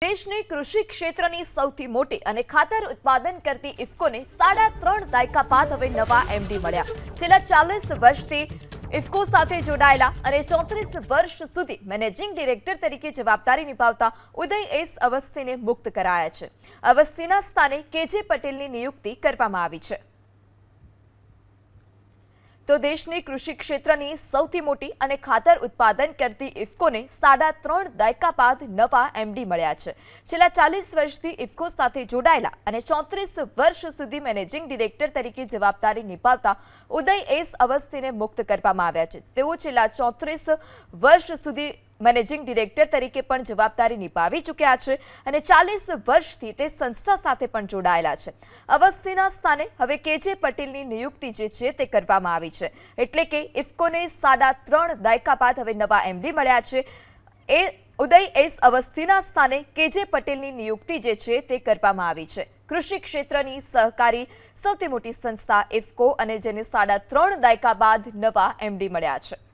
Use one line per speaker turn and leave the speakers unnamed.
દેશની કૃષિ ક્ષેત્રની સૌથી મોટી અને ખાતર ઉત્પાદન કરતી ઇફકોને 3.5 દાયકા બાદ હવે નવા એમડી મળ્યા। છેલ્લા 40 વર્ષથી ઇફકો સાથે જોડાયેલા અને 34 વર્ષ સુધી મેનેજિંગ ડિરેક્ટર તરીકે જવાબદારી નિભાવતા ઉદય એસ અવસ્થીને મુક્ત કરાયા છે। અવસ્થીના સ્થાને કેજે પટેલની નિયુક્તિ કરવામાં આવી છે। तो देशनी कृषि क्षेत्रनी सौथी मोटी अने खातर उत्पादन करती इफकोने 3.5 दायका बाद नवा एमडी मळ्या छे। छेल्ला 40 वर्षथी इफको साथे जोडायेला अने 34 वर्ष सुधी मैनेजिंग डिरेक्टर तरीके जवाबदारी निभावता उदय एस अवस्थीने मुक्त करवामां आव्या छे। तेओ छेल्ला 34 वर्ष सुधी मैनेजिंग डिरेक्टर तरीके पण जवाबदारी निभावी चूक्या छे अने 40 वर्षथी ते संस्था साथे पण जोडायेला छे। अवस्थीना स्थाने हवे केजे पटेलनी नियुक्ति जे छे ते करवामां आवी छे। एटले के इफकोने 3.5 दायका बाद हवे नवा एमडी मळ्या छे। ए उदय एस अवस्थीना स्थाने केजे पटेलनी नियुक्ति जे छे ते करवामां आवी छे। कृषि क्षेत्रनी सहकारी सौथी मोटी संस्था इफको अने जेने 3.5 दायका बाद नवा एमडी मळ्या छे।